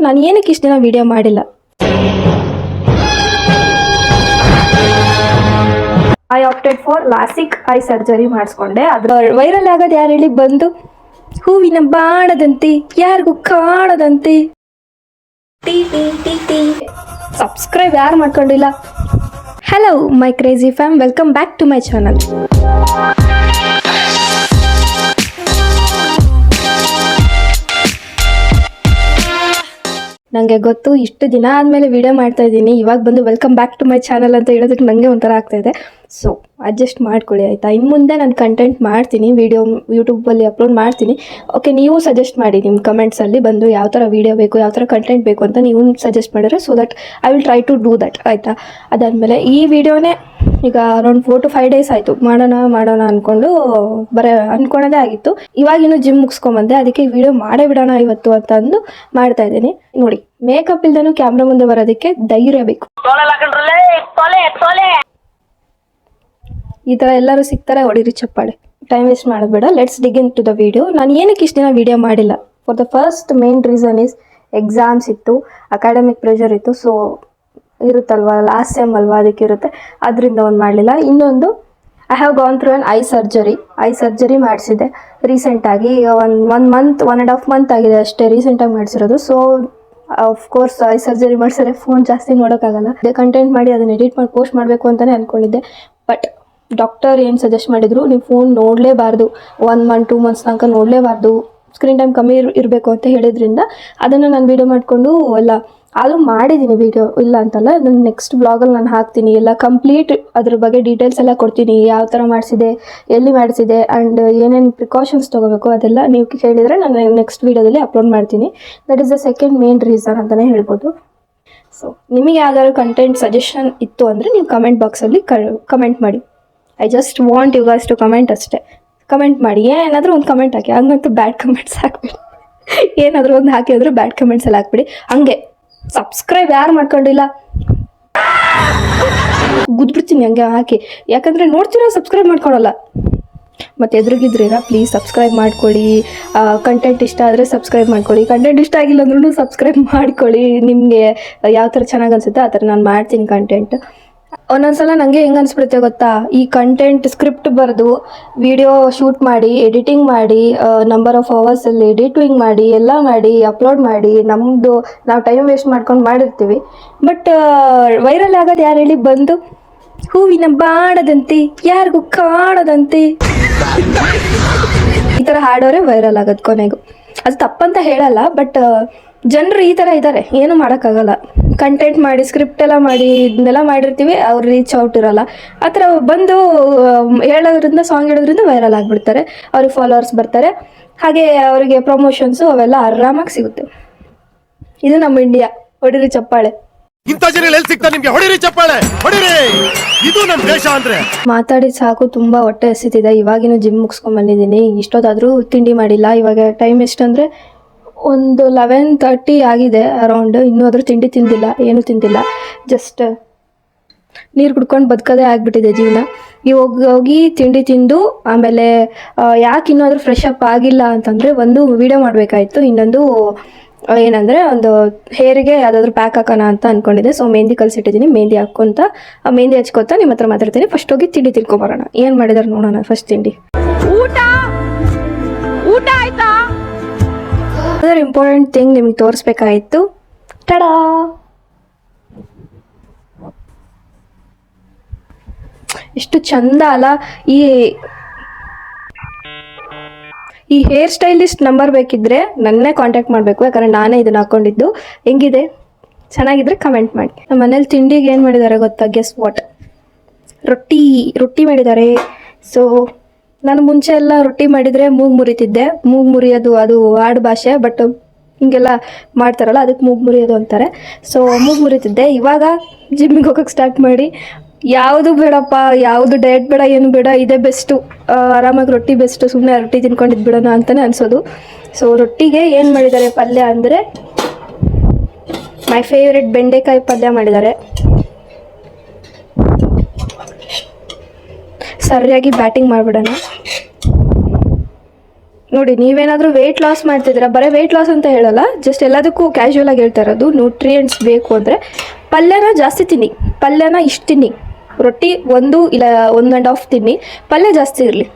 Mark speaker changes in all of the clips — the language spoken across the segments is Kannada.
Speaker 1: ನಾನು ಏನಕ್ಕೆ ಇಷ್ಟು ದಿನ ವಿಡಿಯೋ ಮಾಡಿಲ್ಲ. I opted for LASIK eye surgery ಮಾಡಿಸ್ಕೊಂಡೆ. ಅದ್ರ ವೈರಲ್ ಆಗೋದು ಯಾರು ಹೇಳಿ? ಬಂದು ಹೂವಿನ ಬಾಣದಂತೆ ಯಾರಿಗೂ ಕಾಣದಂತೆ. ಸಬ್ಸ್ಕ್ರೈಬ್ ಯಾರು ಮಾಡ್ಕೊಂಡಿಲ್ಲ? Hello my crazy fam, welcome back to my channel. ನನಗೆ ಗೊತ್ತು ಇಷ್ಟು ದಿನ ಆದಮೇಲೆ ವಿಡಿಯೋ ಮಾಡ್ತಾ ಇದ್ದೀನಿ, ಇವಾಗ ಬಂದು welcome back to my channel ಅಂತ ಹೇಳೋದಕ್ಕೆ ನನಗೆ ಒಂಥರ ಆಗ್ತಾಯಿದೆ. ಸೊ ಅಡ್ಜಸ್ಟ್ ಮಾಡ್ಕೊಳ್ಳಿ ಆಯಿತಾ. ಇನ್ನು ಮುಂದೆ ನಾನು ಕಂಟೆಂಟ್ ಮಾಡ್ತೀನಿ, ವಿಡಿಯೋ ಯೂಟ್ಯೂಬಲ್ಲಿ ಅಪ್ಲೋಡ್ ಮಾಡ್ತೀನಿ. ಓಕೆ, ನೀವು ಸಜೆಸ್ಟ್ ಮಾಡಿ ನಿಮ್ಮ ಕಮೆಂಟ್ಸಲ್ಲಿ ಬಂದು ಯಾವ ಥರ ವೀಡಿಯೋ ಬೇಕು, ಯಾವ ಥರ ಕಂಟೆಂಟ್ ಬೇಕು ಅಂತ ನೀವು ಸಜೆಸ್ಟ್ ಮಾಡಿದ್ರೆ so that I will try to do that ಆಯಿತಾ. ಅದಾದಮೇಲೆ ಈ ವಿಡಿಯೋನೇ ಈಗ ಅರೌಂಡ್ 4 to 5 days ಆಯಿತು ಮಾಡೋಣ ಅಂದ್ಕೊಂಡು ಅಂದ್ಕೊಳೋದೇ ಆಗಿತ್ತು. ಇವಾಗಿನ್ನೂ ಜಿಮ್ ಮುಗಿಸ್ಕೊಂಬಂದೆ, ಅದಕ್ಕೆ ವಿಡಿಯೋ ಮಾಡೇ ಬಿಡೋಣ ಇವತ್ತು ಅಂತ ಅಂದು ಮಾಡ್ತಾ ಇದ್ದೀನಿ. ನೋಡಿ, ಮೇಕಪ್ ಇಲ್ದೇನು ಕ್ಯಾಮ್ರಾ ಮುಂದೆ ಬರೋದಕ್ಕೆ ಧೈರ್ಯ ಬೇಕು. ಈ ಥರ ಎಲ್ಲರೂ ಸಿಗ್ತಾರೆ, ಹೊಡಿರಿ ಚಪ್ಪಾಳೆ. ಟೈಮ್ ವೇಸ್ಟ್ ಮಾಡೋದು ಬೇಡ, let's dig into the video. ನಾನು ಏನಕ್ಕೆ ಇಷ್ಟು ದಿನ ವಿಡಿಯೋ ಮಾಡಿಲ್ಲ? For the first main reason is exams ಇತ್ತು, ಅಕಾಡೆಮಿಕ್ ಪ್ರೆಷರ್ ಇತ್ತು. ಸೊ ಇರುತ್ತಲ್ವ, ಲಾಸ್ಟ್ ಸೆಮ್ ಅಲ್ವಾ, ಅದಕ್ಕೆ ಇರುತ್ತೆ, ಅದರಿಂದ ಒಂದು ಮಾಡಲಿಲ್ಲ. ಇನ್ನೊಂದು, I have gone through eye surgery ಮಾಡಿಸಿದೆ ರೀಸೆಂಟಾಗಿ. ಒನ್ ಮಂತ್ 1.5 month ಆಗಿದೆ ಅಷ್ಟೇ ರೀಸೆಂಟಾಗಿ ಮಾಡಿಸಿರೋದು. ಸೊ ಆಫ್ಕೋರ್ಸ್ ಐ ಸರ್ಜರಿ ಮಾಡಿಸಿದ್ರೆ ಫೋನ್ ಜಾಸ್ತಿ ನೋಡೋಕ್ಕಾಗಲ್ಲ. ಅದೇ ಕಂಟೆಂಟ್ ಮಾಡಿ ಅದನ್ನು ಎಡಿಟ್ ಮಾಡಿ ಪೋಸ್ಟ್ ಮಾಡಬೇಕು ಅಂತಲೇ ಅಂದ್ಕೊಂಡಿದ್ದೆ. ಬಟ್ ಡಾಕ್ಟರ್ ಏನು ಸಜೆಸ್ಟ್ ಮಾಡಿದರು, ನೀವು ಫೋನ್ ನೋಡಲೇಬಾರ್ದು, 1 month 2 months ತನಕ ನೋಡಲೇಬಾರ್ದು, ಸ್ಕ್ರೀನ್ ಟೈಮ್ ಕಮ್ಮಿ ಇರಬೇಕು ಅಂತ ಹೇಳಿದ್ರಿಂದ ಅದನ್ನು ನಾನು ವೀಡಿಯೋ ಮಾಡಿಕೊಂಡು ಎಲ್ಲ ಆದರೂ ಮಾಡಿದ್ದೀನಿ ವೀಡಿಯೋ, ಇಲ್ಲ ಅಂತಲ್ಲ. ನಾನು ನೆಕ್ಸ್ಟ್ ಬ್ಲಾಗಲ್ಲಿ ನಾನು ಹಾಕ್ತೀನಿ ಎಲ್ಲ ಕಂಪ್ಲೀಟ್, ಅದ್ರ ಬಗ್ಗೆ ಡೀಟೇಲ್ಸ್ ಎಲ್ಲ ಕೊಡ್ತೀನಿ. ಯಾವ ಥರ ಮಾಡಿಸಿದೆ, ಎಲ್ಲಿ ಮಾಡಿಸಿದೆ, ಆ್ಯಂಡ್ ಏನೇನು ಪ್ರಿಕಾಷನ್ಸ್ ತೊಗೋಬೇಕು ಅದೆಲ್ಲ ನೀವು ಕೇಳಿದರೆ ನಾನು ನೆಕ್ಸ್ಟ್ ವೀಡಿಯೋದಲ್ಲಿ ಅಪ್ಲೋಡ್ ಮಾಡ್ತೀನಿ. That is the second main reason ಅಂತಲೇ ಹೇಳ್ಬೋದು. ಸೊ ನಿಮಗೆ ಯಾವ್ದಾದ್ರು ಕಂಟೆಂಟ್ ಸಜೆಷನ್ ಇತ್ತು ಅಂದರೆ ನೀವು ಕಮೆಂಟ್ ಬಾಕ್ಸಲ್ಲಿ ಕಮೆಂಟ್ ಮಾಡಿ. I just want you guys to comment ಅಷ್ಟೇ. ಕಮೆಂಟ್ ಮಾಡಿ, ಏನಾದರೂ ಒಂದು ಕಮೆಂಟ್ ಹಾಕಿ. ಹಂಗಂತೂ ಬ್ಯಾಡ್ ಕಮೆಂಟ್ಸ್ ಹಾಕ್ಬಿಡಿ. ಏನಾದರೂ ಒಂದು ಹಾಕಿ ಅಂದರೆ ಬ್ಯಾಡ್ ಕಮೆಂಟ್ಸ್ ಎಲ್ಲ ಹಾಕ್ಬಿಡಿ. ಹಂಗೆ ಸಬ್ಸ್ಕ್ರೈಬ್ ಯಾರು ಮಾಡ್ಕೊಂಡಿಲ್ಲ ಗುದ್ಬಿಡ್ತೀನಿ ಹಂಗೆ ಹಾಕಿ. ಯಾಕಂದರೆ ನೋಡ್ತೀರಾ, ಸಬ್ಸ್ಕ್ರೈಬ್ ಮಾಡ್ಕೊಳಲ್ಲ. ಮತ್ತು ಎದುರುಗಿದ್ರೀರಾ, ಪ್ಲೀಸ್ ಸಬ್ಸ್ಕ್ರೈಬ್ ಮಾಡ್ಕೊಳ್ಳಿ. ಕಂಟೆಂಟ್ ಇಷ್ಟ ಆದರೆ ಸಬ್ಸ್ಕ್ರೈಬ್ ಮಾಡ್ಕೊಳ್ಳಿ, ಕಂಟೆಂಟ್ ಇಷ್ಟ ಆಗಿಲ್ಲ ಅಂದ್ರೂ ಸಬ್ಸ್ಕ್ರೈಬ್ ಮಾಡ್ಕೊಳ್ಳಿ. ನಿಮಗೆ ಯಾವ ಥರ ಚೆನ್ನಾಗಿ ಅನಿಸುತ್ತೆ ಆ ಥರ ನಾನು ಮಾಡ್ತೀನಿ ಕಂಟೆಂಟ್. ಒಂದೊಂದ್ಸಲ ನನಗೆ ಹೆಂಗೆ ಅನಿಸ್ಬಿಡುತ್ತೆ ಗೊತ್ತಾ, ಈ ಕಂಟೆಂಟ್ ಸ್ಕ್ರಿಪ್ಟ್ ಬರೆದು ವಿಡಿಯೋ ಶೂಟ್ ಮಾಡಿ ಎಡಿಟಿಂಗ್ ಮಾಡಿ ನಂಬರ್ ಆಫ್ ಅವರ್ಸಲ್ಲಿ ಎಡಿಟಿಂಗ್ ಮಾಡಿ ಎಲ್ಲ ಮಾಡಿ ಅಪ್ಲೋಡ್ ಮಾಡಿ ನಾವು ಟೈಮ್ ವೇಸ್ಟ್ ಮಾಡ್ಕೊಂಡು ಮಾಡಿರ್ತೀವಿ. ಬಟ್ ವೈರಲ್ ಆಗೋದು ಯಾರು ಹೇಳಿ? ಬಂದು ಹೂವಿನ ಬಾಣದಂತೆ ಯಾರಿಗೂ ಕಾಣದಂತೆ ಈ ಥರ ಹಾಡೋರೆ ವೈರಲ್ ಆಗೋದು ಕೊನೆಗೂ. ಅದು ತಪ್ಪಂತ ಹೇಳಲ್ಲ, ಬಟ್ ಜನರು ಈ ಥರ ಇದ್ದಾರೆ, ಏನೂ ಮಾಡೋಕ್ಕಾಗಲ್ಲ. ಕಂಟೆಂಟ್ ಮಾಡಿ ಸ್ಕ್ರಿಪ್ಟ್ ಎಲ್ಲ ಮಾಡಿ ಇದನ್ನೆಲ್ಲ ಮಾಡಿರ್ತೀವಿ, ಅವ್ರು ರೀಚ್ ಔಟ್ ಇರೋಲ್ಲ. ಆ ಥರ ಬಂದು ಹೇಳೋದ್ರಿಂದ, ಸಾಂಗ್ ಹೇಳೋದ್ರಿಂದ ವೈರಲ್ ಆಗಿಬಿಡ್ತಾರೆ, ಅವ್ರಿಗೆ ಫಾಲೋವರ್ಸ್ ಬರ್ತಾರೆ, ಹಾಗೆ ಅವರಿಗೆ ಪ್ರಮೋಷನ್ಸು ಅವೆಲ್ಲ ಆರಾಮಾಗಿ ಸಿಗುತ್ತೆ. ಇದು ನಮ್ಮ ಇಂಡಿಯಾ. ಹೊಡಿರಿ ಚಪ್ಪಾಳೆ. ಮಾತಾಡಿ ಸಾಕು, ತುಂಬ ಹೊಟ್ಟೆ ಹಸಿತಿದೆ. ಇವಾಗಿನೂ ಜಿಮ್ ಮುಗಿಸ್ಕೊಂಡ್ ಬಂದಿದ್ದೀನಿ. ಇಷ್ಟೊತ್ತಾದರೂ ತಿಂಡಿ ಮಾಡಿಲ್ಲ. ಇವಾಗ ಟೈಮ್ ಎಷ್ಟಂದರೆ ಒಂದು 11:30 ಆಗಿದೆ ಅರೌಂಡ್. ಇನ್ನೂ ಅದ್ರ ತಿಂಡಿ ತಿಂದಿಲ್ಲ, ಏನೂ ತಿಂದಿಲ್ಲ. ಜಸ್ಟ್ ನೀರು ಕುಡ್ಕೊಂಡು ಬದುಕೋದೇ ಆಗಿಬಿಟ್ಟಿದೆ ಜೀವನ. ಹೋಗಿ ತಿಂಡಿ ತಿಂದು ಆಮೇಲೆ ಯಾಕೆ ಇನ್ನೂ ಫ್ರೆಶ್ ಅಪ್ ಆಗಿಲ್ಲ ಅಂತಂದರೆ, ಒಂದು ವೀಡಿಯೋ ಮಾಡಬೇಕಾಯಿತು, ಇನ್ನೊಂದು ಏನಂದರೆ ಒಂದು ಹೇರಿಗೆ ಯಾವುದಾದ್ರೂ ಪ್ಯಾಕ್ ಹಾಕೋಣ ಅಂತ ಅಂದ್ಕೊಂಡಿದ್ದೆ. ಸೊ ಮೆಹಂದಿ ಕಲಿಸಿಟ್ಟಿದ್ದೀನಿ, ಮೆಹಂದಿ ಹಾಕ್ಕೊಂತ ಮೆಹಂದಿ ಹಚ್ಕೊತಾ ನಿಮ್ಮ ಹತ್ರ ಮಾತಾಡ್ತೀನಿ. ಫಸ್ಟ್ ಹೋಗಿ ತಿಂಡಿ ತಿನ್ಕೊಂಬರೋಣ. ಏನು ಮಾಡಿದಾರೆ ನೋಡೋಣ. ಫಸ್ಟ್ ತಿಂಡಿ ಊಟ ಆಯ್ತಾ? ಅದರ ಇಂಪಾರ್ಟೆಂಟ್ ಥಿಂಗ್ ನಿಮಗೆ ತೋರಿಸ್ಬೇಕಾಯಿತು. ಟಡಾ, ಎಷ್ಟು ಚಂದ ಅಲ್ಲ. ಈ ಹೇರ್ ಸ್ಟೈಲಿಸ್ಟ್ ನಂಬರ್ ಬೇಕಿದ್ರೆ ನನ್ನೇ ಕಾಂಟ್ಯಾಕ್ಟ್ ಮಾಡಬೇಕು, ಯಾಕಂದರೆ ನಾನೇ ಇದನ್ನು ಹಾಕ್ಕೊಂಡಿದ್ದು. ಹೆಂಗಿದೆ? ಚೆನ್ನಾಗಿದ್ರೆ ಕಮೆಂಟ್ ಮಾಡಿ. ನಮ್ಮ ಮನೇಲಿ ತಿಂಡಿಗೆ ಏನು ಮಾಡಿದ್ದಾರೆ ಗೊತ್ತಾ? Guess what? ರೊಟ್ಟಿ ಮಾಡಿದ್ದಾರೆ. ಸೊ ನಾನು ಮುಂಚೆ ಎಲ್ಲ ರೊಟ್ಟಿ ಮಾಡಿದರೆ ಮೂಗು ಮುರಿತಿದ್ದೆ. ಮೂಗು ಮುರಿಯೋದು ಅದು ಆಡು ಭಾಷೆ, ಬಟ್ ಹಿಂಗೆಲ್ಲ ಮಾಡ್ತಾರಲ್ಲ ಅದಕ್ಕೆ ಮೂಗು ಮುರಿಯೋದು ಅಂತಾರೆ. ಸೊ ಮೂಗು ಮುರಿತಿದ್ದೆ. ಇವಾಗ ಜಿಮ್ಮಿಗೆ ಹೋಗೋಕ್ಕೆ ಸ್ಟಾರ್ಟ್ ಮಾಡಿ ಯಾವುದು ಬೇಡಪ್ಪ, ಯಾವುದು ಡಯಟ್ ಬೇಡ, ಏನು ಬೇಡ, ಇದೇ ಬೆಸ್ಟು, ಆರಾಮಾಗಿ ರೊಟ್ಟಿ ಬೆಸ್ಟು, ಸುಮ್ಮನೆ ರೊಟ್ಟಿ ತಿನ್ಕೊಂಡಿದ್ದು ಬಿಡೋಣ ಅಂತಲೇ ಅನಿಸೋದು. ಸೊ ರೊಟ್ಟಿಗೆ ಏನು ಮಾಡಿದ್ದಾರೆ ಪಲ್ಯ ಅಂದರೆ, ಮೈ ಫೇವ್ರೆಟ್ ಬೆಂಡೆಕಾಯಿ ಪಲ್ಯ ಮಾಡಿದ್ದಾರೆ. ಸರಿಯಾಗಿ ಬ್ಯಾಟಿಂಗ್ ಮಾಡಿಬಿಡೋಣ. ನೋಡಿ, ನೀವೇನಾದರೂ ವೆಯ್ಟ್ ಲಾಸ್ ಮಾಡ್ತಿದ್ದೀರಾ, ಬರೀ ವೆಯ್ಟ್ ಲಾಸ್ ಅಂತ ಹೇಳಲ್ಲ, ಜಸ್ಟ್ ಎಲ್ಲದಕ್ಕೂ ಕ್ಯಾಶುವಲ್ ಆಗಿ ಹೇಳ್ತಾ ಇರೋದು. ನ್ಯೂಟ್ರಿಯೆಂಟ್ಸ್ ಬೇಕು ಅಂದರೆ ಪಲ್ಯನ ಜಾಸ್ತಿ ತಿನ್ನಿ, ಪಲ್ಯನ ಇಷ್ಟು ತಿನ್ನಿ, ರೊಟ್ಟಿ 1 ಇಲ್ಲ 1.5 ತಿನ್ನಿ, ಪಲ್ಯ ಜಾಸ್ತಿ ಇರಲಿ.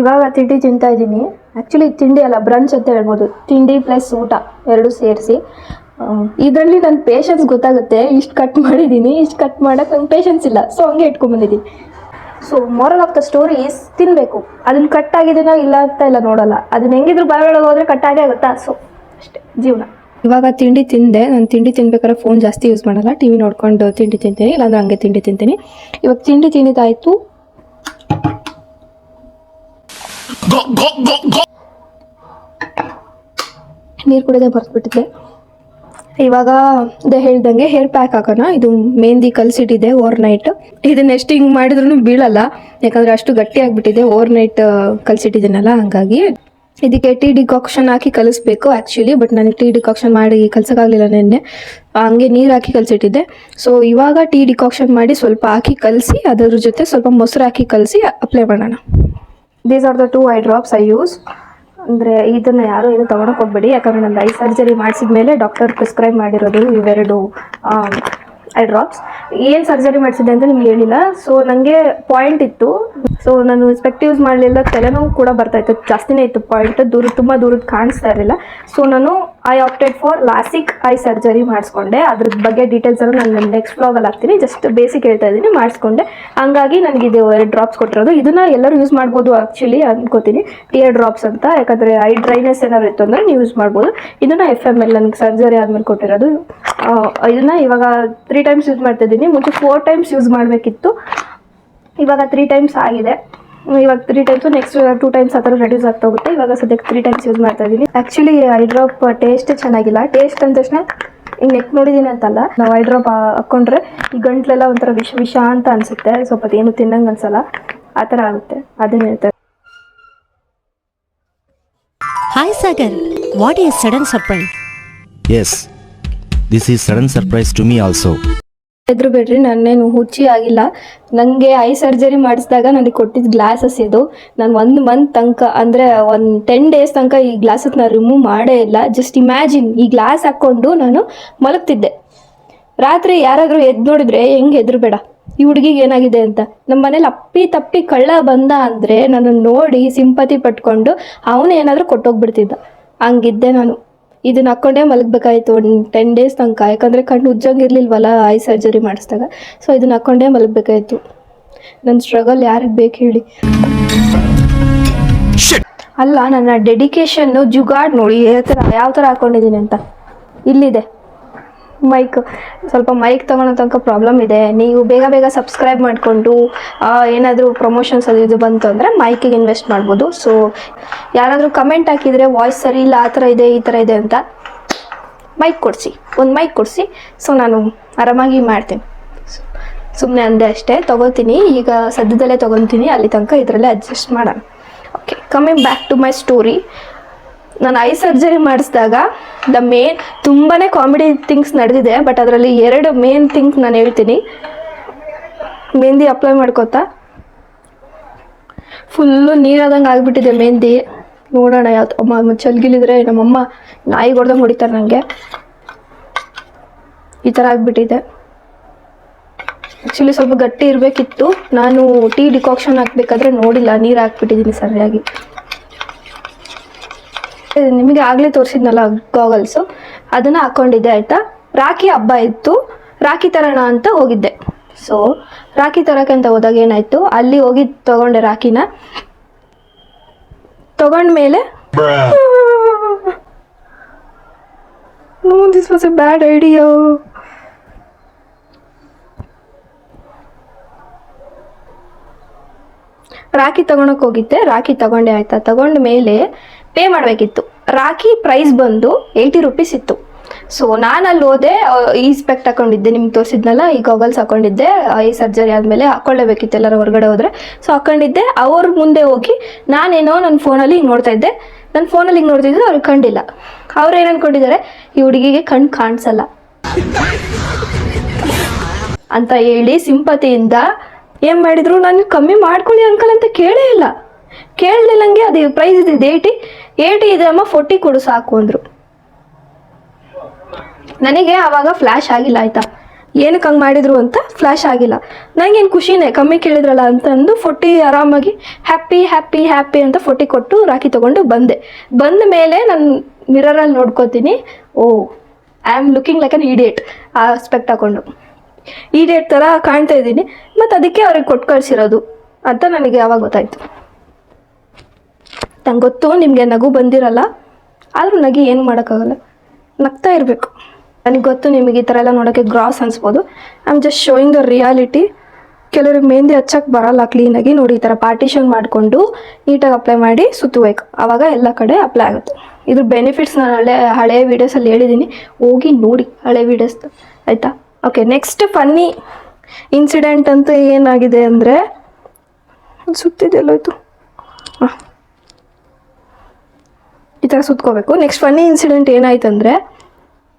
Speaker 1: ಇವಾಗ ತಿಂಡಿ ತಿಂತಾ ಇದ್ದೀನಿ. ಆ್ಯಕ್ಚುಲಿ ತಿಂಡಿ ಅಲ್ಲ, ಬ್ರಂಚ್ ಅಂತ ಹೇಳ್ಬೋದು. ತಿಂಡಿ ಪ್ಲಸ್ ಊಟ ಎರಡು ಸೇರಿಸಿ. ಇದರಲ್ಲಿ ನನ್ನ ಪೇಷನ್ಸ್ ಗೊತ್ತಾಗುತ್ತೆ. ಇಷ್ಟು ಕಟ್ ಮಾಡಿದ್ದೀನಿ, ಇಷ್ಟು ಕಟ್ ಮಾಡೋಕ್ಕೆ ನಂಗೆ ಪೇಷನ್ಸ್ ಇಲ್ಲ, ಸೊ ಹಂಗೆ ಇಟ್ಕೊಂಬಂದಿದ್ದೀನಿ. So moral of the story is ತಿನ್ನಬೇಕು. ಅದನ್ನು ಕಟ್ ಆಗಿದೆನೋ ಇಲ್ಲ ಅಂತ ಇಲ್ಲ ನೋಡಲ್ಲ, ಅದನ್ನ ಹೆಂಗಿದ್ರು ಬಾಯೊಳಗೆ ಹೋದರೆ ಕಟ್ಟಾಗೇ ಆಗುತ್ತಾ. ಸೊ ಅಷ್ಟೇ ಜೀವನ. ಇವಾಗ ತಿಂಡಿ ತಿಂದೆ. ನಾನು ತಿಂಡಿ ತಿನ್ಬೇಕಾದ್ರೆ ಫೋನ್ ಜಾಸ್ತಿ ಯೂಸ್ ಮಾಡಲ್ಲ, ಟಿ ವಿ ನೋಡ್ಕೊಂಡು ತಿಂಡಿ ತಿಂತೀನಿ, ಇಲ್ಲಾಂದ್ರೆ ಹಂಗೆ ತಿಂಡಿ ತಿಂತೀನಿ. ಇವಾಗ ತಿಂಡಿ ತಿಂದಿದ್ದಾಯಿತು. ನೀರು ಕುಡಿದೇ ಬರೆದ್ಬಿಟ್ಟಿದ್ದೆ. ಇವಾಗ ಅದೇ ಹೇಳ್ದಂಗೆ ಹೇರ್ ಪ್ಯಾಕ್ ಹಾಕೋಣ. ಇದು ಮೆಹಂದಿ ಕಲಸಿಟ್ಟಿದೆ ಓವರ್ನೈಟ್. ಇದನ್ನ ಎಷ್ಟು ಹಿಂಗೆ ಮಾಡಿದ್ರೂ ಬೀಳಲ್ಲ, ಯಾಕಂದರೆ ಅಷ್ಟು ಗಟ್ಟಿ ಆಗಿಬಿಟ್ಟಿದೆ. ಓವರ್ನೈಟ್ ಕಲಸಿಟ್ಟಿದ್ದೀನಲ್ಲ, ಹಂಗಾಗಿ ಇದಕ್ಕೆ ಟೀ ಡಿಕಾಕ್ಷನ್ ಹಾಕಿ ಕಲಿಸ್ಬೇಕು ಆ್ಯಕ್ಚುಲಿ. ಬಟ್ ನನಗೆ ಟೀ ಡಿಕಾಕ್ಷನ್ ಮಾಡಿ ಕಲ್ಸೋಕ್ಕಾಗಲಿಲ್ಲ ನೆನ್ನೆ, ಹಂಗೆ ನೀರು ಹಾಕಿ ಕಲಸಿಟ್ಟಿದ್ದೆ. ಸೊ ಇವಾಗ ಟೀ ಡಿಕಾಕ್ಷನ್ ಮಾಡಿ ಸ್ವಲ್ಪ ಹಾಕಿ ಕಲಸಿ, ಅದರ ಜೊತೆ ಸ್ವಲ್ಪ ಮೊಸರು ಹಾಕಿ ಕಲಸಿ ಅಪ್ಲೈ ಮಾಡೋಣ. These are the 2 eye drops I use. ಅಂದರೆ ಇದನ್ನು ಯಾರೂ ಏನು ತೊಗೊಳಕ್ಕೆ ಹೋಗ್ಬೇಡಿ, ಯಾಕಂದರೆ ನನ್ನ ಐ ಸರ್ಜರಿ ಮಾಡಿಸಿದ ಮೇಲೆ ಡಾಕ್ಟರ್ ಪ್ರಿಸ್ಕ್ರೈಬ್ ಮಾಡಿರೋದು ಇವೆರಡು ಐ ಡ್ರಾಪ್ಸ್. ಏನು ಸರ್ಜರಿ ಮಾಡಿಸಿದೆ ಅಂತ ನಿಮ್ಗೆ ಹೇಳಿಲ್ಲ. ಸೊ ನನಗೆ ಪಾಯಿಂಟ್ ಇತ್ತು, ಸೊ ನಾನು ಸ್ಪೆಕ್ಟ್ ಯೂಸ್ ಮಾಡಲಿಲ್ಲ. ತಲೆನೋವು ಕೂಡ ಬರ್ತಾಯಿತ್ತು, ಜಾಸ್ತಿನೇ ಇತ್ತು ಪಾಯಿಂಟ್, ತುಂಬ ದೂರದ ಕಾಣಿಸ್ತಾ ಇರಲಿಲ್ಲ. ಸೊ ನಾನು I opted for LASIK eye surgery ಮಾಡಿಸ್ಕೊಂಡೆ. ಅದ್ರ ಬಗ್ಗೆ ಡೀಟೇಲ್ಸನ್ನು ನಾನು ನೆಕ್ಸ್ಟ್ ವ್ಲಾಗಲ್ಲಿ ಹಾಕ್ತೀನಿ. ಜಸ್ಟ್ ಬೇಸಿಕ್ ಹೇಳ್ತಾ ಇದ್ದೀನಿ, ಮಾಡಿಸ್ಕೊಂಡೆ. ಹಂಗಾಗಿ ನನಗೆ ಇದು 2 ಡ್ರಾಪ್ಸ್ ಕೊಟ್ಟಿರೋದು. ಇದನ್ನು ಎಲ್ಲರೂ ಯೂಸ್ ಮಾಡ್ಬೋದು ಆ್ಯಕ್ಚುಲಿ ಅನ್ಕೋತೀನಿ, ಟಿಯರ್ ಡ್ರಾಪ್ಸ್ ಅಂತ. ಯಾಕಂದರೆ ಐ ಡ್ರೈನೆಸ್ ಏನಾದ್ರು ಇತ್ತು ಅಂದರೆ ನೀವು ಯೂಸ್ ಮಾಡ್ಬೋದು. ಇದನ್ನು FML ನನಗೆ ಸರ್ಜರಿ ಆದಮೇಲೆ ಕೊಟ್ಟಿರೋದು. ಇದನ್ನು ಇವಾಗ 3 ಟೈಮ್ಸ್ ಯೂಸ್ ಮಾಡ್ತಾಯಿದ್ದೀನಿ. ಮುಂಚೆ 4 ಟೈಮ್ಸ್ ಯೂಸ್ ಮಾಡಬೇಕಿತ್ತು, ಇವಾಗ 3 ಟೈಮ್ಸ್ ಆಗಿದೆ. ಇವಾಗ 3 ಟೈಮ್ಸು, ನೆಕ್ಸ್ಟ್ 2 ಟೈಮ್ಸ್ ಆ ಥರ ರೆಡ್ಯೂಸ್ ಆಗ್ತಾ ಹೋಗುತ್ತೆ. ಇವಾಗ ಸದ್ಯಕ್ಕೆ 3 ಟೈಮ್ಸ್ ಯೂಸ್ ಮಾಡ್ತಾ ಇದ್ದೀನಿ. ಆ್ಯಕ್ಚುಲಿ ಐ ಡ್ರಾಪ್ ಟೇಸ್ಟ್ ಚೆನ್ನಾಗಿಲ್ಲ. ಟೇಸ್ಟ್ ಅಂದ ತಕ್ಷಣ ಹಿಂಗೆ ನೆಕ್ ನೋಡಿದ್ದೀನಿ ಅಂತಲ್ಲ, ನಾವು ಐ ಡ್ರಾಪ್ ಹಾಕ್ಕೊಂಡ್ರೆ ಈ ಗಂಟ್ಲೆಲ್ಲ ಒಂಥರ ವಿಷ ಅಂತ ಅನಿಸುತ್ತೆ. ಸ್ವಲ್ಪ ಏನು ತಿನ್ನಂಗೆ ಅನ್ಸಲ್ಲ, ಆ ಥರ ಆಗುತ್ತೆ. ಅದನ್ನ ಹೇಳ್ತಾರೆ.
Speaker 2: Hi Sagar, what is sudden surprise?
Speaker 3: Yes, this is sudden surprise to me also.
Speaker 1: ಎದ್ರು ಬಿಡ್ರಿ, ನಾನೇನು ಹುಚ್ಚಿ ಆಗಿಲ್ಲ. ನನಗೆ ಐ ಸರ್ಜರಿ ಮಾಡಿಸಿದಾಗ ನನಗೆ ಕೊಟ್ಟಿದ್ದು ಗ್ಲಾಸಸ್ ಇದು. ನಾನು 1 ಮಂತ್ ತನಕ, ಅಂದರೆ 10 ಡೇಸ್ ತನಕ ಈ ಗ್ಲಾಸಸ್ನ ರಿಮೂವ್ ಮಾಡೇ ಇಲ್ಲ. ಜಸ್ಟ್ ಇಮ್ಯಾಜಿನ್, ಈ ಗ್ಲಾಸ್ ಹಾಕ್ಕೊಂಡು ನಾನು ಮಲಗ್ತಿದ್ದೆ. ರಾತ್ರಿ ಯಾರಾದರೂ ಎದ್ದು ನೋಡಿದ್ರೆ ಹೆಂಗೆ ಹೆದರಬೇಡ, ಈ ಹುಡುಗಿಗೆ ಏನಾಗಿದೆ ಅಂತ. ನಮ್ಮ ಮನೇಲಿ ಅಪ್ಪಿ ತಪ್ಪಿ ಕಳ್ಳ ಬಂದ ಅಂದರೆ ನನ್ನನ್ನು ನೋಡಿ ಸಿಂಪತಿ ಪಟ್ಕೊಂಡು ಅವನು ಏನಾದರೂ ಕೊಟ್ಟೋಗ್ಬಿಡ್ತಿದ್ದ. ಹಂಗಿದ್ದೆ ನಾನು. ಇದನ್ನ ಹಾಕ್ಕೊಂಡೇ ಮಲಗಬೇಕಾಯ್ತು 10 ಡೇಸ್ ತನಕ, ಯಾಕಂದರೆ ಕಣ್ಣು ಉಜ್ಜಂಗಿರ್ಲಿಲ್ವಲ್ಲ ಐ ಸರ್ಜರಿ ಮಾಡಿಸಿದಾಗ. ಸೊ ಇದನ್ನ ಹಾಕ್ಕೊಂಡೇ ಮಲಗಬೇಕಾಯ್ತು. ನನ್ನ ಸ್ಟ್ರಗಲ್ ಯಾರಿಗೆ ಬೇಕು ಹೇಳಿ. ಅಲ್ಲ, ನನ್ನ ಡೆಡಿಕೇಶನ್ನು ಜುಗಾಡ್ ನೋಡಿ ಯಾವ ಥರ ಹಾಕ್ಕೊಂಡಿದ್ದೀನಿ ಅಂತ. ಇಲ್ಲಿದೆ ಮೈಕ್. ಸ್ವಲ್ಪ ಮೈಕ್ ತೊಗೊಳೋ ತನಕ ಪ್ರಾಬ್ಲಮ್ ಇದೆ. ನೀವು ಬೇಗ ಸಬ್ಸ್ಕ್ರೈಬ್ ಮಾಡಿಕೊಂಡು ಏನಾದರೂ ಪ್ರಮೋಷನ್ಸ್ ಅದು ಇದು ಬಂತು ಅಂದರೆ ಮೈಕಿಗೆ ಇನ್ವೆಸ್ಟ್ ಮಾಡ್ಬೋದು. ಸೊ ಯಾರಾದರೂ ಕಮೆಂಟ್ ಹಾಕಿದರೆ ವಾಯ್ಸ್ ಸರಿ ಇಲ್ಲ, ಆ ಥರ ಇದೆ ಈ ಥರ ಇದೆ ಅಂತ, ಮೈಕ್ ಕೊಡಿಸಿ, ಒಂದು ಮೈಕ್ ಕೊಡಿಸಿ. ಸೊ ನಾನು ಆರಾಮಾಗಿ ಮಾಡ್ತೀನಿ. ಸುಮ್ಮನೆ ಅಂದೆ ಅಷ್ಟೇ. ತೊಗೋತೀನಿ, ಈಗ ಸದ್ಯದಲ್ಲೇ ತೊಗೊತೀನಿ. ಅಲ್ಲಿ ತನಕ ಇದರಲ್ಲೇ ಅಡ್ಜಸ್ಟ್ ಮಾಡೋಣ. Okay, coming back to my story. ನಾನು ಐ ಸರ್ಜರಿ ಮಾಡಿಸಿದಾಗ ತುಂಬಾ ಕಾಮಿಡಿ ಥಿಂಗ್ಸ್ ನಡೆದಿದೆ. ಬಟ್ ಅದರಲ್ಲಿ 2 ಮೇನ್ ಥಿಂಗ್ಸ್ ನಾನು ಹೇಳ್ತೀನಿ. ಮೆಹಂದಿ ಅಪ್ಲೈ ಮಾಡ್ಕೋತಾ ಫುಲ್ಲು ನೀರಾದಂಗೆ ಆಗಿಬಿಟ್ಟಿದೆ ಮೆಹಂದಿ. ನೋಡೋಣ ಯಾವ್ದು ಅಮ್ಮ ಚಲ್ಗಿಲಿದ್ರೆ ನಮ್ಮಮ್ಮ ನಾಯಿ ಹೊಡೆದಂಗೆ ಹೊಡಿತಾರೆ ನನಗೆ. ಈ ಥರ ಆಗಿಬಿಟ್ಟಿದೆ. ಆ್ಯಕ್ಚುಲಿ ಸ್ವಲ್ಪ ಗಟ್ಟಿ ಇರಬೇಕಿತ್ತು. ನಾನು ಟೀ ಡಿಕಾಕ್ಷನ್ ಹಾಕ್ಬೇಕಾದ್ರೆ ನೋಡಿಲ್ಲ, ನೀರು ಹಾಕ್ಬಿಟ್ಟಿದ್ದೀನಿ ಸರಿಯಾಗಿ. ನಿಮಗೆ ಆಗಲೇ ತೋರಿಸಿದ್ನಲ್ಲ ಗಾಗಲ್ಸು, ಅದನ್ನು ಹಾಕ್ಕೊಂಡಿದ್ದೆ ಆಯಿತಾ. ರಾಖಿ ಹಬ್ಬ ಇತ್ತು, ರಾಖಿ ತರೋಣ ಅಂತ ಹೋಗಿದ್ದೆ. ಸೊ ರಾಖಿ ತರೋಕೆ ಅಂತ ಹೋದಾಗ ಏನಾಯಿತು, ಅಲ್ಲಿ ಹೋಗಿ ತೊಗೊಂಡೆ ರಾಖಿನ. ತೊಗೊಂಡ್ಮೇಲೆ this was a bad idea. Rakhi ತೊಗೊಳಕ್ಕೆ ಹೋಗಿದ್ದೆ, ರಾಖಿ ತೊಗೊಂಡೆ ಆಯಿತಾ. ತೊಗೊಂಡ ಮೇಲೆ ಪೇ ಮಾಡಬೇಕಿತ್ತು. ರಾಖಿ ಪ್ರೈಸ್ ಬಂದು 80 ರೂಪೀಸ್ ಇತ್ತು. ಸೊ ನಾನು ಅಲ್ಲಿ ಹೋದೆ, ಈ ಸ್ಪೆಕ್ಟ್ ಹಾಕೊಂಡಿದ್ದೆ, ನಿಮ್ಗೆ ತೋರಿಸಿದ್ನಲ್ಲ ಈ ಗಾಗಲ್ಸ್ ಹಾಕೊಂಡಿದ್ದೆ. ಈ ಸರ್ಜರಿ ಆದಮೇಲೆ ಹಾಕ್ಕೊಳ್ಳೇಬೇಕಿತ್ತು ಎಲ್ಲರೂ ಹೊರಗಡೆ ಹೋದರೆ. ಸೊ ಹಾಕ್ಕೊಂಡಿದ್ದೆ. ಅವ್ರ ಮುಂದೆ ಹೋಗಿ ನಾನೇನೋ ನನ್ನ ಫೋನಲ್ಲಿ ಹಿಂಗೆ ನೋಡ್ತಾ ಇದ್ದೆ. ನನ್ನ ಫೋನಲ್ಲಿ ಹಿಂಗೆ ನೋಡ್ತಿದ್ದೆ, ಅವ್ರಿಗೆ ಕಂಡಿಲ್ಲ. ಅವ್ರು ಏನು ಅಂದ್ಕೊಂಡಿದ್ದಾರೆ, ಈ ಹುಡುಗಿಗೆ ಕಣ್ಣು ಕಾಣಿಸಲ್ಲ ಅಂತ ಹೇಳಿ ಸಿಂಪತಿಯಿಂದ ಏನು ಮಾಡಿದ್ರು, ನಾನು ಕಮ್ಮಿ ಮಾಡ್ಕೊಳ್ಳಿ ಅಂಕಲ್ ಅಂತ ಕೇಳೇ ಇಲ್ಲ. ಕೇಳಲಿಲ್ಲಂಗೆ ಅದು ಪ್ರೈಸ್ ಇದ್ದಿದ್ದು 80 ಇದೆ ಅಮ್ಮ 40 ಕೊಡು ಸಾಕು ಅಂದರು. ನನಗೆ ಆವಾಗ ಫ್ಲ್ಯಾಶ್ ಆಗಿಲ್ಲ ಆಯಿತಾ, ಏನಕ್ಕೆ ಹಂಗೆ ಮಾಡಿದ್ರು ಅಂತ ಫ್ಲ್ಯಾಶ್ ಆಗಿಲ್ಲ. ನನಗೇನು ಖುಷಿನೇ, ಕಮ್ಮಿ ಕೇಳಿದ್ರಲ್ಲ ಅಂತಂದು 40 ಆರಾಮಾಗಿ ಹ್ಯಾಪಿ ಹ್ಯಾಪಿ ಹ್ಯಾಪಿ ಅಂತ 40 ಕೊಟ್ಟು ರಾಖಿ ತೊಗೊಂಡು ಬಂದ ಮೇಲೆ ನಾನು ಮಿರರಲ್ಲಿ ನೋಡ್ಕೋತೀನಿ, oh I am looking like an idiot. ಆ ಸ್ಪೆಕ್ಟ್ ಹಾಕೊಂಡು ಇಡಿಯೇಟ್ ಥರ ಕಾಣ್ತಾ ಇದ್ದೀನಿ, ಮತ್ತು ಅದಕ್ಕೆ ಅವ್ರಿಗೆ ಕೊಟ್ಟು ಕಳಿಸಿರೋದು ಅಂತ ನನಗೆ ಆವಾಗ ಗೊತ್ತಾಯಿತು. ನಂಗೆ ಗೊತ್ತು ನಿಮಗೆ ನಗು ಬಂದಿರಲ್ಲ, ಆದರೂ ನಗಿ ಏನು ಮಾಡೋಕ್ಕಾಗಲ್ಲ, ನಗ್ತಾ ಇರಬೇಕು. ನನಗೆ ಗೊತ್ತು ನಿಮಗೆ ಈ ಥರ ಎಲ್ಲ ನೋಡೋಕ್ಕೆ ಗ್ರಾಸ್ ಅನಿಸ್ಬೋದು. I am just showing the reality. ಕೆಲವ್ರಿಗೆ ಮೆಹಂದಿ ಹಚ್ಚಕ್ಕೆ ಬರಲ್ಲ ಕ್ಲೀನಾಗಿ. ನೋಡಿ ಈ ಥರ ಪಾರ್ಟಿಷನ್ ಮಾಡಿಕೊಂಡು ನೀಟಾಗಿ ಅಪ್ಲೈ ಮಾಡಿ ಸುತ್ತಬೇಕು, ಆವಾಗ ಎಲ್ಲ ಕಡೆ ಅಪ್ಲೈ ಆಗುತ್ತೆ. ಇದ್ರ ಬೆನಿಫಿಟ್ಸ್ ನಾನು ಹಳೆಯ ವೀಡಿಯೋಸಲ್ಲಿ ಹೇಳಿದ್ದೀನಿ, ಹೋಗಿ ನೋಡಿ ಹಳೆ ವೀಡಿಯೋಸ್ ಆಯಿತಾ. ಓಕೆ, ನೆಕ್ಸ್ಟ್ ಫನ್ನಿ ಇನ್ಸಿಡೆಂಟ್ ಅಂತ ಏನಾಗಿದೆ ಅಂದರೆ, ಸುತ್ತಿದೆಲ್ಲೋಯ್ತು, ಹಾಂ ಈ ಥರ ಸುತ್ಕೋಬೇಕು. ನೆಕ್ಸ್ಟ್ ಫನ್ನಿ ಇನ್ಸಿಡೆಂಟ್ ಏನಾಯ್ತು ಅಂದರೆ,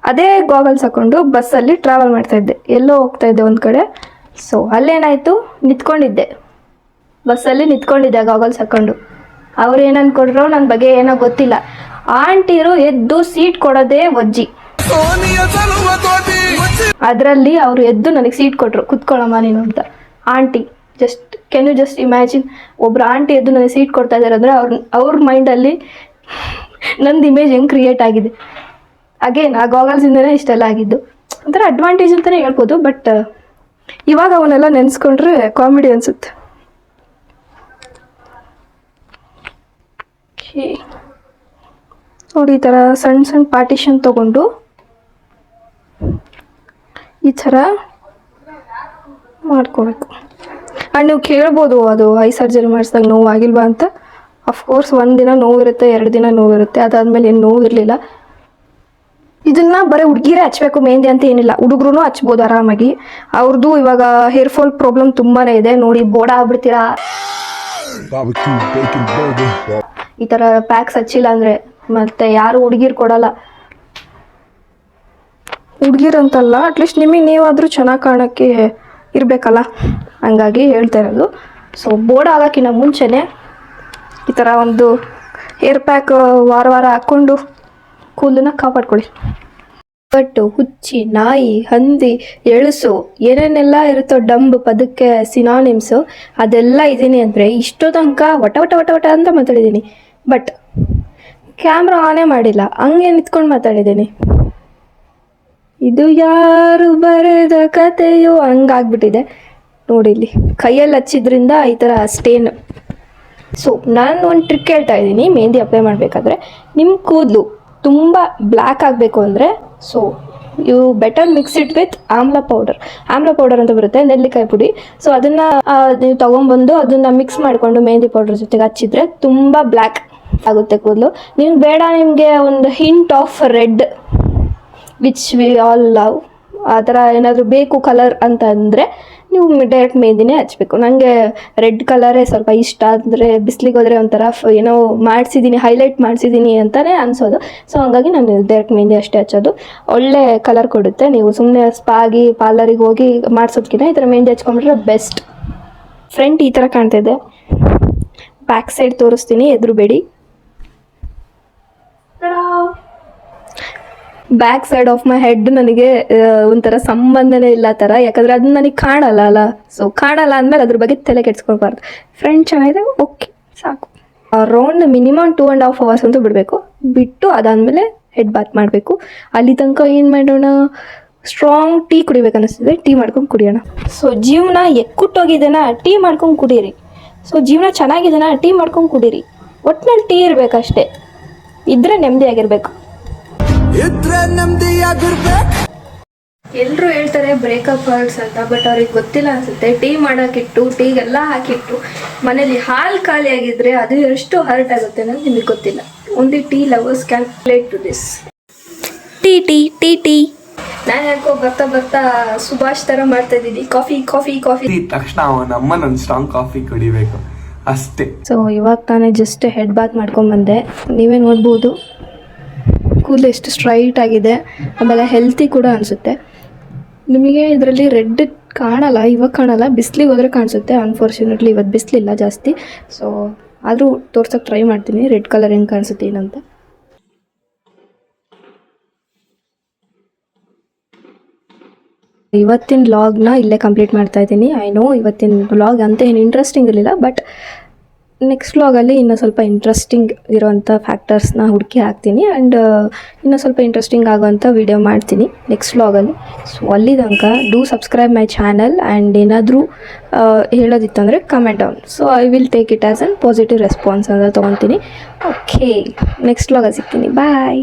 Speaker 1: ಅದೇ ಗಾಗಲ್ಸ್ ಹಾಕ್ಕೊಂಡು ಬಸ್ಸಲ್ಲಿ ಟ್ರಾವೆಲ್ ಮಾಡ್ತಾಯಿದ್ದೆ, ಎಲ್ಲೋ ಹೋಗ್ತಾಯಿದ್ದೆ ಒಂದು ಕಡೆ. ಸೊ ಅಲ್ಲೇನಾಯಿತು, ನಿಂತ್ಕೊಂಡಿದ್ದೆ ಬಸ್ಸಲ್ಲಿ, ನಿಂತ್ಕೊಂಡಿದ್ದೆ ಗಾಗಲ್ಸ್ ಹಾಕ್ಕೊಂಡು. ಅವ್ರು ಏನು ಅಂದ್ಕೊಂಡ್ರು ನನ್ನ ಬಗ್ಗೆ ಏನೋ ಗೊತ್ತಿಲ್ಲ. ಆಂಟಿರು ಎದ್ದು ಸೀಟ್ ಕೊಡೋದೇ ಒಜ್ಜಿ. ಅದರಲ್ಲಿ ಅವರು ಎದ್ದು ನನಗೆ ಸೀಟ್ ಕೊಟ್ಟರು, ಕುತ್ಕೊಳ್ಳಮ್ಮ ನೀನು ಅಂತ. Aunty, can you just imagine, ಒಬ್ರು ಆಂಟಿ ಎದ್ದು ನನಗೆ ಸೀಟ್ ಕೊಡ್ತಾ ಇದ್ದಾರೆ ಅಂದರೆ ಅವ್ರ ಮೈಂಡಲ್ಲಿ ನಂದು ಇಮೇಜ್ ಹೆಂಗೆ ಕ್ರಿಯೇಟ್ ಆಗಿದೆ. ಅಗೇನ್ ಆ ಗಾಗಲ್ಸಿಂದನೇ ಇಷ್ಟೆಲ್ಲ ಆಗಿದ್ದು. ಒಂಥರ ಅಡ್ವಾಂಟೇಜ್ ಅಂತಲೇ ಹೇಳ್ಬೋದು. ಬಟ್ ಇವಾಗ ಅವನ್ನೆಲ್ಲ ನೆನೆಸ್ಕೊಂಡ್ರೆ ಕಾಮಿಡಿ ಅನಿಸುತ್ತೆ. ನೋಡಿ ಈ ಥರ ಸಣ್ಣ ಸಣ್ಣ ಪಾರ್ಟಿಷನ್ ತೊಗೊಂಡು ಈ ಥರ ಮಾಡ್ಕೋಬೇಕು. ಆ್ಯಂಡ್ ನೀವು ಕೇಳ್ಬೋದು, ಅದು ಐ ಸರ್ಜರಿ ಮಾಡಿಸಿದಾಗ ನೋವು ಆಗಿಲ್ವಾ ಅಂತ. ಅಫ್ಕೋರ್ಸ್ 1 ದಿನ ನೋವಿರುತ್ತೆ, 2 ದಿನ ನೋವಿರುತ್ತೆ, ಅದಾದಮೇಲೆ ಏನು ನೋವಿರಲಿಲ್ಲ. ಇದನ್ನು ಬರೀ ಹುಡುಗಿರೇ ಹಚ್ಚಬೇಕು ಮೆಹಂದಿ ಅಂತ ಏನಿಲ್ಲ, ಹುಡುಗರು ಹಚ್ಬೋದು ಆರಾಮಾಗಿ. ಅವ್ರದ್ದು ಇವಾಗ ಹೇರ್ ಫಾಲ್ ಪ್ರಾಬ್ಲಮ್ ತುಂಬಾ ಇದೆ. ನೋಡಿ ಬೋಡ ಆಗ್ಬಿಡ್ತೀರಾ ಈ ಥರ ಪ್ಯಾಕ್ಸ್ ಹಚ್ಚಿಲ್ಲ ಅಂದರೆ. ಮತ್ತು ಯಾರು ಹುಡುಗಿರು ಕೊಡಲ್ಲ, ಹುಡುಗಿರಂತಲ್ಲ, ಅಟ್ಲೀಸ್ಟ್ ನಿಮಗೆ ನೀವಾದರೂ ಚೆನ್ನಾಗಿ ಕಾಣೋಕ್ಕೆ ಇರಬೇಕಲ್ಲ, ಹಂಗಾಗಿ ಹೇಳ್ತಾ ಇರೋದು. ಸೊ ಬೋಡ ಆಗೋಕ್ಕಿಂತ ಮುಂಚೆನೇ ಈ ಥರ ಒಂದು ಹೇರ್ ಪ್ಯಾಕ್ ವಾರ ಹಾಕ್ಕೊಂಡು ಕೂದಲನ್ನ ಕಾಪಾಡ್ಕೊಳ್ಳಿ. ಬಟ್ಟು, ಹುಚ್ಚಿ, ನಾಯಿ, ಹಂದಿ, ಎಳಸು, ಏನೇನೆಲ್ಲ ಇರುತ್ತೋ ಡಂಬ್ ಪದಕ್ಕೆ ಸಿನಾನಿಮ್ಸು ಅದೆಲ್ಲ ಇದ್ದೀನಿ ಅಂದರೆ ಇಷ್ಟೋ ತನಕ ವಟ ವಟ ವಟ ವಟ ಅಂತ ಮಾತಾಡಿದ್ದೀನಿ. ಬಟ್ ಕ್ಯಾಮ್ರಾ ಆನೇ ಮಾಡಿಲ್ಲ, ಹಂಗೆ ನಿಂತ್ಕೊಂಡು ಮಾತಾಡಿದ್ದೀನಿ. ಇದು ಯಾರು ಬರೆದ ಕಥೆಯೋ ಹಂಗಾಗ್ಬಿಟ್ಟಿದೆ ನೋಡಿ. ಇಲ್ಲಿ ಕೈಯಲ್ಲಿ ಹಚ್ಚಿದ್ರಿಂದ ಈ ಥರ ಸ್ಟೇನ್. ಸೊ ನಾನು ಒಂದು ಟ್ರಿಕ್ ಹೇಳ್ತಾ ಇದ್ದೀನಿ, ಮೆಹಂದಿ ಅಪ್ಲೈ ಮಾಡಬೇಕಾದ್ರೆ ನಿಮ್ಮ ಕೂದಲು ತುಂಬ ಬ್ಲ್ಯಾಕ್ ಆಗಬೇಕು ಅಂದರೆ, so you better mix it with amla powder ಅಂತ ಬರುತ್ತೆ, ನೆಲ್ಲಿಕಾಯಿ ಪುಡಿ. ಸೊ ಅದನ್ನು ನೀವು ತೊಗೊಂಬಂದು ಅದನ್ನು ಮಿಕ್ಸ್ ಮಾಡಿಕೊಂಡು ಮೆಹಂದಿ ಪೌಡರ್ ಜೊತೆಗೆ ಹಚ್ಚಿದ್ರೆ ತುಂಬ ಬ್ಲ್ಯಾಕ್ ಆಗುತ್ತೆ ಕೂದಲು. ನಿಮ್ಗೆ ಬೇಡ, ನಿಮಗೆ ಒಂದು hint of red which we all love, ಆ ಥರ ಏನಾದರೂ ಬೇಕು ಕಲರ್ ಅಂತ ಅಂದರೆ ನೀವು ಡೈರೆಕ್ಟ್ ಮೆಹಂದಿನೇ ಹಚ್ಚಬೇಕು. ನನಗೆ ರೆಡ್ ಕಲರೇ ಸ್ವಲ್ಪ ಇಷ್ಟ. ಅಂದರೆ ಬಿಸಿಲಿಗೆ ಹೋದರೆ ಒಂಥರ ಏನೋ ಮಾಡಿಸಿದ್ದೀನಿ, ಹೈಲೈಟ್ ಮಾಡಿಸಿದ್ದೀನಿ ಅಂತಲೇ ಅನಿಸೋದು. ಸೊ ಹಾಗಾಗಿ ನಾನು ಡೈರೆಕ್ಟ್ ಮೆಹಂದಿ ಅಷ್ಟೇ ಹಚ್ಚೋದು, ಒಳ್ಳೆ ಕಲರ್ ಕೊಡುತ್ತೆ. ನೀವು ಸುಮ್ಮನೆ ಸ್ಪಾಗಿ ಪಾರ್ಲರಿಗೆ ಹೋಗಿ ಮಾಡಿಸೋದಕ್ಕಿಂತ ಈ ಥರ ಮೆಹಂದಿ ಹಚ್ಕೊಂಡ್ರೆ ಬೆಸ್ಟ್. ಫ್ರಂಟ್ ಈ ಥರ ಕಾಣ್ತಿದೆ, ಬ್ಯಾಕ್ ಸೈಡ್ ತೋರಿಸ್ತೀನಿ, ಎದುರುಬೇಡಿ. Back side of my head ನನಗೆ ಒಂಥರ ಸಂಬಂಧನೇ ಇಲ್ಲ ಥರ, ಯಾಕಂದರೆ ಅದು ನನಗೆ ಕಾಣಲ್ಲ ಅಲ್ಲ. ಸೊ ಕಾಣಲ್ಲ ಅಂದಮೇಲೆ ಅದ್ರ ಬಗ್ಗೆ ತಲೆ ಕೆಡ್ಸ್ಕೊಳ್ಬಾರ್ದು. ಫ್ರಂಟ್ ಚೆನ್ನಾಗಿದೆ, ಓಕೆ ಸಾಕು. ಅರೌಂಡ್ ಮಿನಿಮಮ್ 2.5 hours ಅಂತೂ ಬಿಡಬೇಕು. ಬಿಟ್ಟು ಅದಾದಮೇಲೆ ಹೆಡ್ ಬಾತ್ ಮಾಡಬೇಕು. ಅಲ್ಲಿ ತನಕ ಏನು ಮಾಡೋಣ, ಸ್ಟ್ರಾಂಗ್ ಟೀ ಕುಡಿಬೇಕು ಅನ್ನಿಸ್ತಿದೆ, ಟೀ ಮಾಡ್ಕೊಂಡು ಕುಡಿಯೋಣ. ಸೊ ಜೀವನ ಎಕ್ಕುಟ್ಟೋಗಿದೆನಾ, ಟೀ ಮಾಡ್ಕೊಂಡು ಕುಡೀರಿ. ಸೊ ಜೀವನ ಚೆನ್ನಾಗಿದೆನಾ, ಟೀ ಮಾಡ್ಕೊಂಡು ಕುಡೀರಿ. ಒಟ್ಟಿನಲ್ಲಿ ಟೀ ಇರಬೇಕಷ್ಟೇ, ಇದ್ರೆ ನೆಮ್ಮದಿಯಾಗಿರ್ಬೇಕು. ಎಲ್ಲರೂ ಹೇಳ್ತಾರೆ ಬ್ರೇಕಪ್ ಹರ್ಟ್ಸ್ ಅಂತ, ಬಟ್ ಅವ್ರಿಗೆ ಗೊತ್ತಿಲ್ಲ ಅನ್ಸುತ್ತೆ. ಟೀ ಮಾಡೋಕ್ಕಿಟ್ಟು, ಟೀಗೆಲ್ಲ ಹಾಕಿಟ್ಟು ಮನೇಲಿ ಹಾಲು ಖಾಲಿ ಆಗಿದ್ರೆ ಅದು ಎಷ್ಟು ಹರ್ಟ್ ಆಗುತ್ತೆ ಅನ್ನೋದು ನಿಮಗೆ ಗೊತ್ತಿಲ್ಲ. Only tea lovers can relate to this. Tea tea tea tea ನಾನು ಯಾಕೋ ಬರ್ತಾ ಸುಭಾಷ್ ಥರ ಮಾಡ್ತಾ ಇದ್ದೀನಿ, ಕಾಫಿ
Speaker 4: ತಕ್ಷಣ ಅವನಮ್ಮ ನನ್ನ ಸ್ಟ್ರಾಂಗ್ ಕಾಫಿ ಕುಡಿಬೇಕು ಅಷ್ಟೇ.
Speaker 1: ಸೊ ಇವಾಗ ತಾನೇ ಜಸ್ಟ್ ಹೆಡ್ ಬಾತ್ ಮಾಡ್ಕೊಂಡ್ಬಂದೆ, ನೀವೇ ನೋಡ್ಬೋದು ಕೂದಲು ಎಷ್ಟು ಸ್ಟ್ರೈಟ್ ಆಗಿದೆ, ಆಮೇಲೆ ಹೆಲ್ತಿ ಕೂಡ ಅನಿಸುತ್ತೆ. ನಿಮಗೆ ಇದರಲ್ಲಿ ರೆಡ್ ಕಾಣಲ್ಲ, ಇವಾಗ ಕಾಣಲ್ಲ, ಬಿಸಿಲಿಗೆ ಹೋದರೆ ಕಾಣಿಸುತ್ತೆ. ಅನ್ಫಾರ್ಚುನೇಟ್ಲಿ ಇವತ್ತು ಬಿಸಿಲಿಲ್ಲ ಜಾಸ್ತಿ. ಸೊ ಆದರೂ ತೋರ್ಸೋಕ್ಕೆ ಟ್ರೈ ಮಾಡ್ತೀನಿ ರೆಡ್ ಕಲರ್ ಹೆಂಗೆ ಕಾಣಿಸುತ್ತೆ ಏನಂತ. ಇವತ್ತಿನ ವ್ಲಾಗ್ನ ಇಲ್ಲೇ ಕಂಪ್ಲೀಟ್ ಮಾಡ್ತಾ ಇದ್ದೀನಿ. ಐ ನೋ ಇವತ್ತಿನ ವ್ಲಾಗ್ ಅಂತ ಏನು ಇಂಟ್ರೆಸ್ಟಿಂಗ್ ಇರಲಿಲ್ಲ, ಬಟ್ ನೆಕ್ಸ್ಟ್ ವ್ಲಾಗಲ್ಲಿ ಇನ್ನೂ ಸ್ವಲ್ಪ ಇಂಟ್ರೆಸ್ಟಿಂಗ್ ಇರೋವಂಥ ಫ್ಯಾಕ್ಟರ್ಸ್ನ ಹುಡುಕಿ ಹಾಕ್ತೀನಿ ಆ್ಯಂಡ್ ಇನ್ನೂ ಸ್ವಲ್ಪ ಇಂಟ್ರೆಸ್ಟಿಂಗ್ ಆಗೋವಂಥ ವೀಡಿಯೋ ಮಾಡ್ತೀನಿ ನೆಕ್ಸ್ಟ್ ವ್ಲಾಗಲ್ಲಿ. ಸೊ ಅಲ್ಲಿ ತನಕ do subscribe my channel and ಏನಾದರೂ ಹೇಳೋದಿತ್ತಂದರೆ comment down. So I will take it as an positive response ಅಂತ ತೊಗೊತೀನಿ. ಓಕೆ, ನೆಕ್ಸ್ಟ್ ವ್ಲಾಗಲ್ಲಿ ಸಿಗ್ತೀನಿ. ಬಾಯ್.